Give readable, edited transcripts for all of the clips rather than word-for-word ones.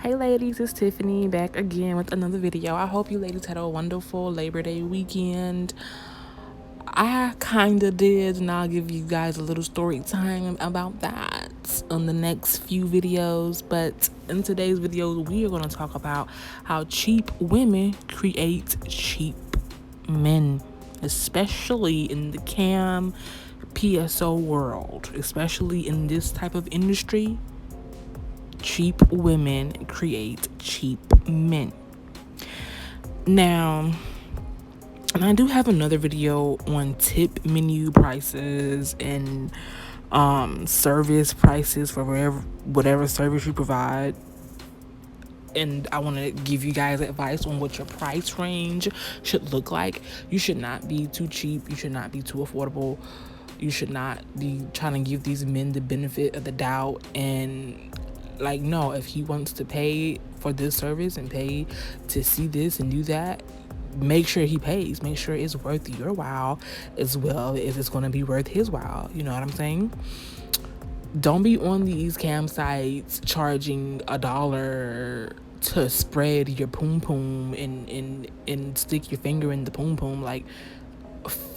Hey ladies, it's Tiffany back again with another video. I hope you ladies had a wonderful Labor Day weekend. I kinda did, and I'll give you guys a little story time about that on the next few videos. But in today's video, we are going to talk about how cheap women create cheap men, especially in the cam PSO world, especially in this type of industry. Cheap women create cheap men. Now, and I do have another video on tip menu prices and service prices for whatever service you provide. And I want to give you guys advice on what your price range should look like. You should not be too cheap. You should not be too affordable. You should not be trying to give these men the benefit of the doubt. And like, no, if he wants to pay for this service and pay to see this and do that, make sure he pays. Make sure it's worth your while as well as it's going to be worth his while. You know what I'm saying? Don't be on these campsites charging $1 to spread your poom poom and stick your finger in the poom poom like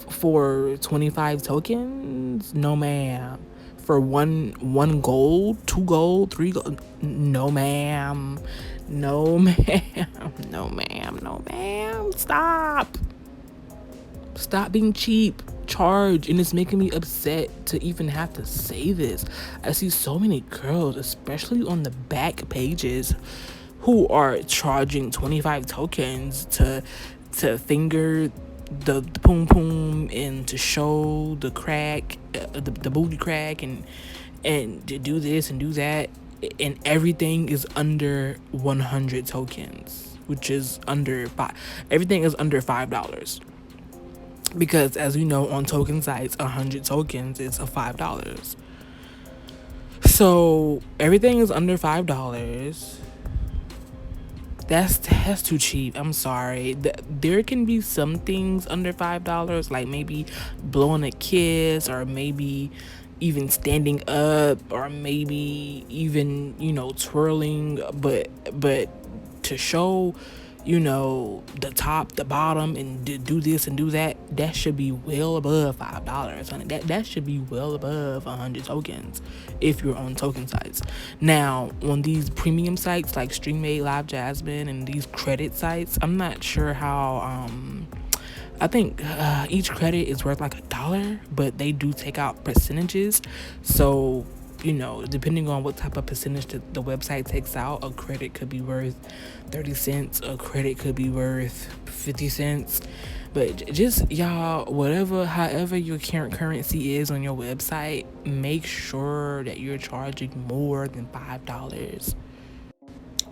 for 25 tokens. No ma'am. For one gold, 2 gold, 3 gold, no ma'am. No ma'am. No ma'am. No ma'am. Stop being cheap. Charge. And it's making me upset to even have to say this. I see so many girls, especially on the back pages, who are charging 25 tokens to finger the poom poom and to show the crack, the booty crack, and to do this and do that, and everything is under 100 tokens, which is under everything is under $5. Because as you know, on token sites, 100 tokens is $5. So everything is under $5. That's too cheap. I'm sorry. There can be some things under $5, like maybe blowing a kiss, or maybe even standing up, or maybe even, twirling, but to show, the top, the bottom, and do this and do that, that should be well above $5, honey. That should be well above 100 tokens if you're on token sites. Now, on these premium sites like StreamMate, Live Jasmine, and these credit sites, I'm not sure how. I think each credit is worth like $1, but they do take out percentages. So, depending on what type of percentage the website takes out, a credit could be worth 30 cents, a credit could be worth 50 cents. But just, y'all, however your current currency is on your website, make sure that you're charging more than $5.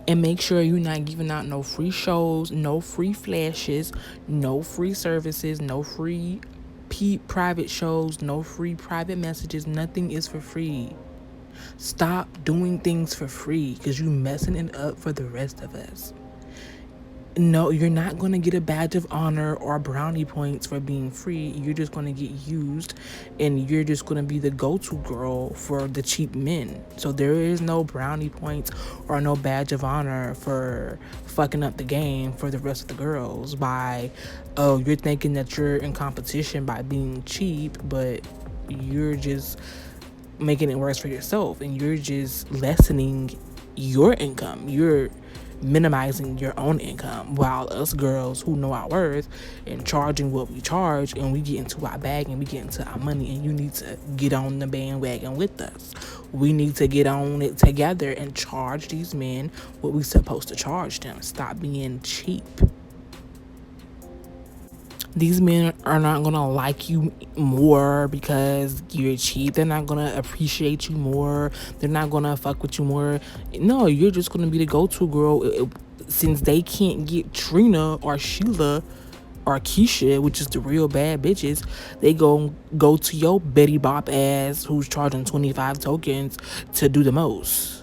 And make sure you're not giving out no free shows, no free flashes, no free services, no free private shows, no free private messages. Nothing is for free. Stop doing things for free, because you're messing it up for the rest of us. No, you're not going to get a badge of honor or brownie points for being free. You're just going to get used, and you're just going to be the go-to girl for the cheap men. So there is no brownie points or no badge of honor for fucking up the game for the rest of the girls by, you're thinking that you're in competition by being cheap, but you're just making it worse for yourself, and you're just lessening your income. You're minimizing your own income, while us girls who know our worth and charging what we charge, and we get into our bag and we get into our money, and you need to get on the bandwagon with us. We need to get on it together and charge these men what we're supposed to charge them. Stop being cheap. These men are not going to like you more because you're cheap. They're not going to appreciate you more. They're not going to fuck with you more. No, you're just going to be the go-to girl. Since they can't get Trina or Sheila or Keisha, which is the real bad bitches, they go to your Betty Bop ass who's charging 25 tokens to do the most,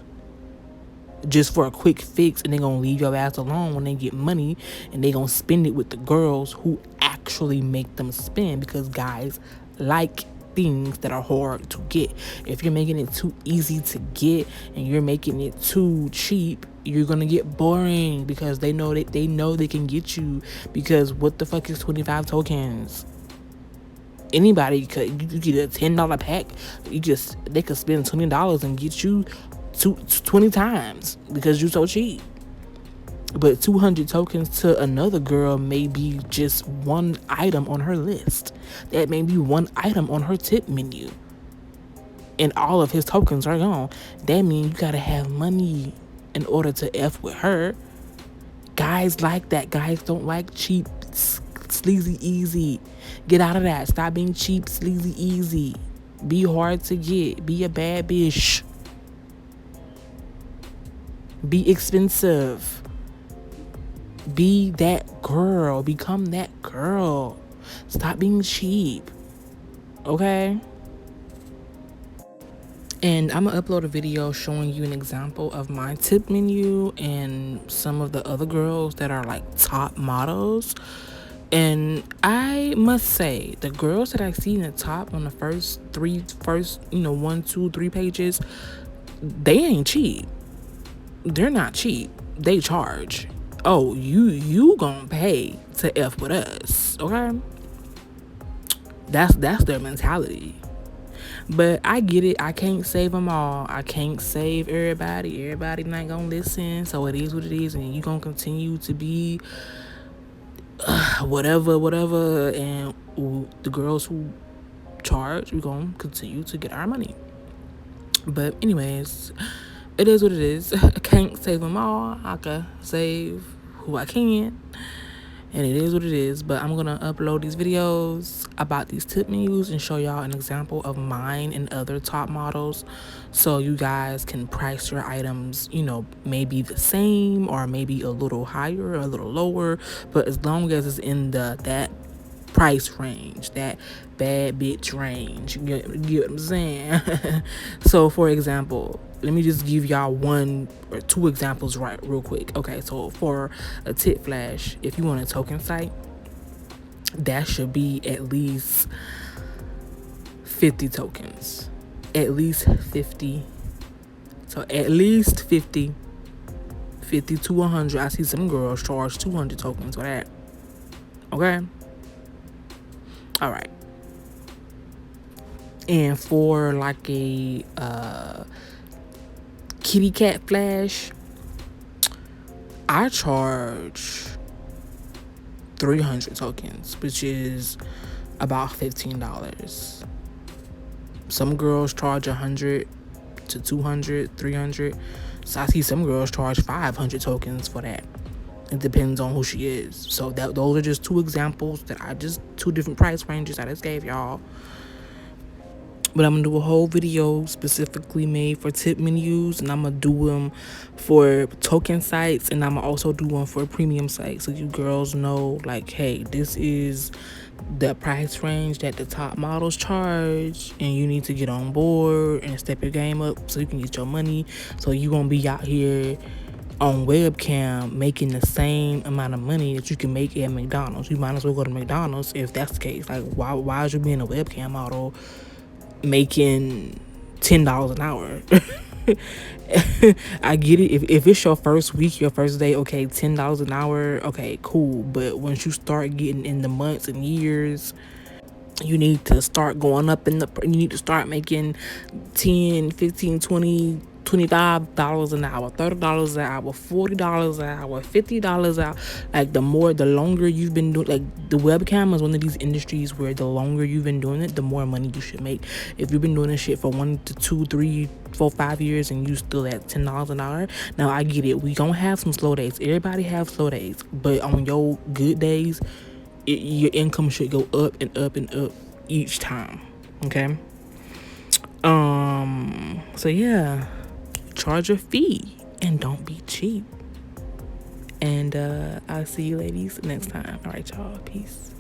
just for a quick fix, and they gonna leave your ass alone when they get money, and they gonna spend it with the girls who actually make them spend, because guys like things that are hard to get. If you're making it too easy to get and you're making it too cheap, you're gonna get boring because they know they can get you. Because what the fuck is 25 tokens? Anybody could, you get a $10 pack. They could spend $20 and get you 20 times because you're so cheap. But 200 tokens to another girl may be just one item on her list. That may be one item on her tip menu. And all of his tokens are gone. That means you gotta have money in order to F with her. Guys like that. Guys don't like cheap, sleazy, easy. Get out of that. Stop being cheap, sleazy, easy. Be hard to get. Be a bad bitch. Be expensive. Be that girl. Become that girl. Stop being cheap. Okay? And I'm gonna upload a video showing you an example of my tip menu and some of the other girls that are like top models. And I must say, the girls that I see in the top on the first 1, 2, 3 pages, they ain't cheap. They're not cheap. They charge. Oh, you gonna pay to F with us, okay? That's their mentality. But I get it. I can't save them all. I can't save everybody. Everybody not gonna listen. So it is what it is, and you gonna continue to be whatever. And the girls who charge, we gonna continue to get our money. But anyways, it is what it is. I can't save them all. I can save who I can. And it is what it is. But I'm gonna upload these videos about these tip menus and show y'all an example of mine and other top models, so you guys can price your items, maybe the same or maybe a little higher or a little lower, but as long as it's in that price range, that bad bitch range. You get what I'm saying? So for example, let me just give y'all 1 or 2 examples real quick. Okay, so for a tip flash, if you want a token site, that should be at least 50 tokens. At least 50. So at least 50 to 100. I see some girls charge 200 tokens for that. Okay? All right. And for like a kitty cat flash, I charge 300 tokens, which is about $15. Some girls charge 100 to 200, 300. So I see some girls charge 500 tokens for that. It depends on who she is. So those are just 2 examples that 2 different price ranges I just gave y'all. But I'm going to do a whole video specifically made for tip menus, and I'm going to do them for token sites, and I'm going to also do one for premium sites, so you girls know, like, hey, this is the price range that the top models charge, and you need to get on board and step your game up so you can get your money. So you going to be out here on webcam making the same amount of money that you can make at McDonald's. You might as well go to McDonald's if that's the case. Like, why is you being a webcam model making $10 an hour? I get it. If it's your first week, your first day, okay, $10 an hour, okay, cool. But once you start getting in the months and years, you need to start going up you need to start making 10, 15, 20, $25 an hour, $30 an hour, $40 an hour, $50 an hour. Like, the longer you've been doing, like, the webcam is one of these industries where the longer you've been doing it, the more money you should make. If you've been doing this shit for 1 to 2, 3, 4, 5 years and you still at $10 an hour, now I get it. We gonna have some slow days. Everybody have slow days, but on your good days, your income should go up and up and up each time. Okay. So yeah, charge a fee and don't be cheap. And I'll see you ladies next time. All right, y'all. Peace.